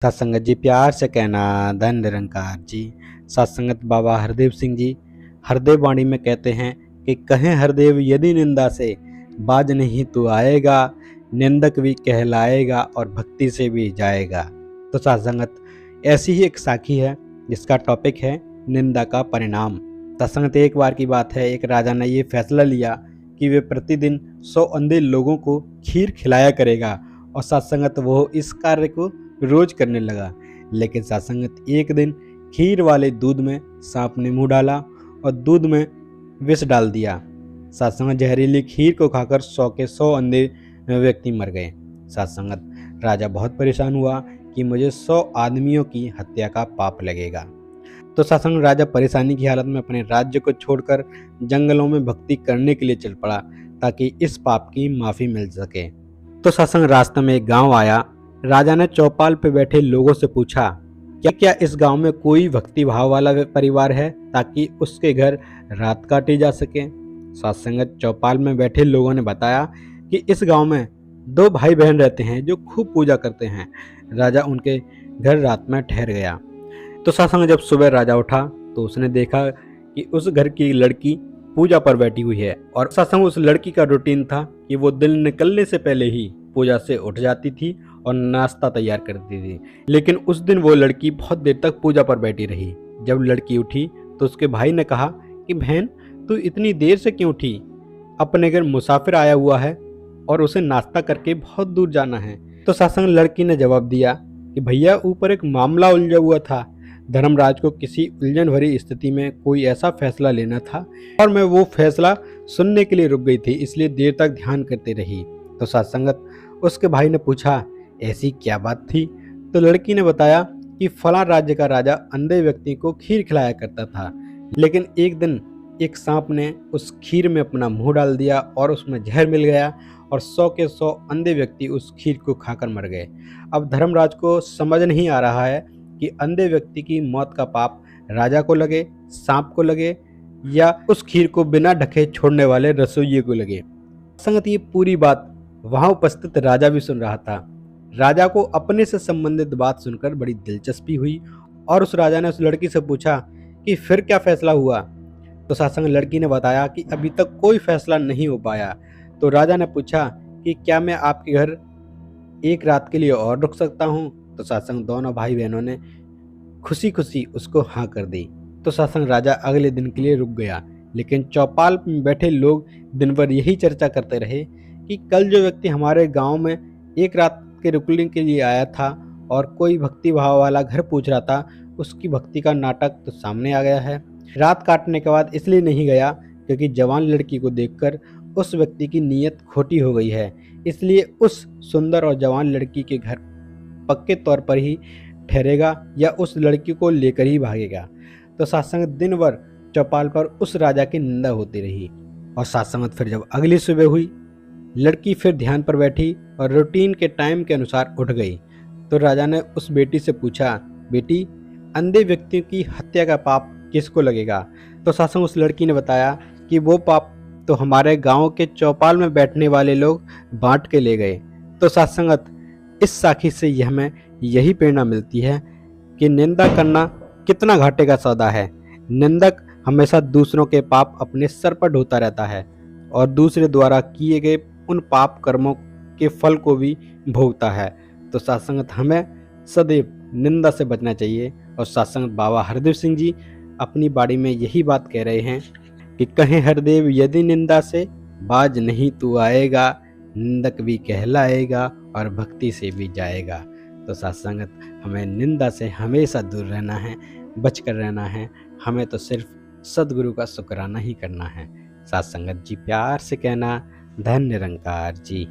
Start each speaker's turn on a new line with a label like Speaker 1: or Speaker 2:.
Speaker 1: सत्संगत जी प्यार से कहना धन निरंकार जी। सत्संगत बाबा हरदेव सिंह जी हरदेव वाणी में कहते हैं कि कहें हरदेव यदि निंदा से बाज नहीं तू आएगा, निंदक भी कहलाएगा और भक्ति से भी जाएगा। तो सत्संगत ऐसी ही एक साखी है जिसका टॉपिक है निंदा का परिणाम। सत्संगत एक बार की बात है, एक राजा ने ये फैसला लिया कि वे प्रतिदिन 100 अंधे लोगों को खीर खिलाया करेगा और सत्संगत वो इस कार्य को रोज करने लगा। लेकिन सत्संगत एक दिन खीर वाले दूध में सांप ने मुंह डाला और दूध में विष डाल दिया। सत्संगत जहरीली खीर को खाकर 100 के 100 अंधे व्यक्ति मर गए। सत्संगत राजा बहुत परेशान हुआ कि मुझे 100 आदमियों की हत्या का पाप लगेगा। तो सत्संग राजा परेशानी की हालत में अपने राज्य को छोड़कर जंगलों में भक्ति करने के लिए चल पड़ा ताकि इस पाप की माफी मिल सके। तो सत्संग रास्ते में एक गांव आया। राजा ने चौपाल पे बैठे लोगों से पूछा, क्या क्या इस गांव में कोई भक्ति भाव वाला परिवार है ताकि उसके घर रात काटी जा सके। सत्संगत चौपाल में बैठे लोगों ने बताया कि इस गांव में 2 भाई बहन रहते हैं जो खूब पूजा करते हैं। राजा उनके घर रात में ठहर गया। तो सत्संग जब सुबह राजा उठा तो उसने देखा कि उस घर की लड़की पूजा पर बैठी हुई है और सत्संग उस लड़की का रूटीन था कि वो दिन निकलने से पहले ही पूजा से उठ जाती थी और नाश्ता तैयार करती थी। लेकिन उस दिन वो लड़की बहुत देर तक पूजा पर बैठी रही। जब लड़की उठी तो उसके भाई ने कहा कि बहन तू इतनी देर से क्यों उठी? अपने घर मुसाफिर आया हुआ है और उसे नाश्ता करके बहुत दूर जाना है। तो सत्संग लड़की ने जवाब दिया कि भैया ऊपर एक मामला उलझा हुआ था। धर्मराज को किसी उलझन भरी स्थिति में कोई ऐसा फैसला लेना था और मैं वो फैसला सुनने के लिए रुक गई थी, इसलिए देर तक ध्यान करती रही। तो सत्संगत उसके भाई ने पूछा ऐसी क्या बात थी? तो लड़की ने बताया कि फला राज्य का राजा अंधे व्यक्ति को खीर खिलाया करता था, लेकिन एक दिन एक सांप ने उस खीर में अपना मुंह डाल दिया और उसमें जहर मिल गया और 100 के 100 अंधे व्यक्ति उस खीर को खाकर मर गए। अब धर्मराज को समझ नहीं आ रहा है कि अंधे व्यक्ति की मौत का पाप राजा को लगे, सांप को लगे या उस खीर को बिना ढके छोड़ने वाले रसोइये को लगे। संगत ये पूरी बात वहां उपस्थित राजा भी सुन रहा था। राजा को अपने से संबंधित बात सुनकर बड़ी दिलचस्पी हुई और उस राजा ने उस लड़की से पूछा कि फिर क्या फैसला हुआ। तो सत्संग लड़की ने बताया कि अभी तक कोई फैसला नहीं हो पाया। तो राजा ने पूछा कि क्या मैं आपके घर एक रात के लिए और रुक सकता हूँ? तो सत्संग दोनों भाई बहनों ने खुशी खुशी उसको हाँ कर दी। तो सत्संग राजा अगले दिन के लिए रुक गया। लेकिन चौपाल में बैठे लोग दिन भर यही चर्चा करते रहे कि कल जो व्यक्ति हमारे गांव में एक रात के रुकने के लिए आया था और कोई भक्ति भाव वाला घर पूछ रहा था, उसकी भक्ति का नाटक तो सामने आ गया है। रात काटने के बाद इसलिए नहीं गया क्योंकि जवान लड़की को देखकर उस व्यक्ति की नीयत खोटी हो गई है, इसलिए उस सुंदर और जवान लड़की के घर पक्के तौर पर ही ठहरेगा या उस लड़की को लेकर ही भागेगा। तो सत्संग दिन भर चौपाल पर उस राजा की निंदा होती रही और सत्संगत फिर जब अगली सुबह हुई, लड़की फिर ध्यान पर बैठी और रूटीन के टाइम के अनुसार उठ गई। तो राजा ने उस बेटी से पूछा, बेटी अंधे व्यक्तियों की हत्या का पाप किसको लगेगा? तो सत्संग उस लड़की ने बताया कि वो पाप तो हमारे गांव के चौपाल में बैठने वाले लोग बांट के ले गए। तो सत्संगत इस साखी से हमें यही प्रेरणा मिलती है कि निंदा करना कितना घाटे का सौदा है। निंदक हमेशा दूसरों के पाप अपने सर पर ढोता रहता है और दूसरे द्वारा किए गए उन पाप कर्मों के फल को भी भोगता है। तो सत्संगत हमें सदैव निंदा से बचना चाहिए और सत्संगत बाबा हरदेव सिंह जी अपनी बाड़ी में यही बात कह रहे हैं कि कहें हरदेव यदि निंदा से बाज नहीं तू आएगा, निंदक भी कहलाएगा और भक्ति से भी जाएगा। तो सत्संगत हमें निंदा से हमेशा दूर रहना है, बच कर रहना है। हमें तो सिर्फ सदगुरु का शुक्राना ही करना है। सत्संगत जी प्यार से कहना धन निरंकार जी।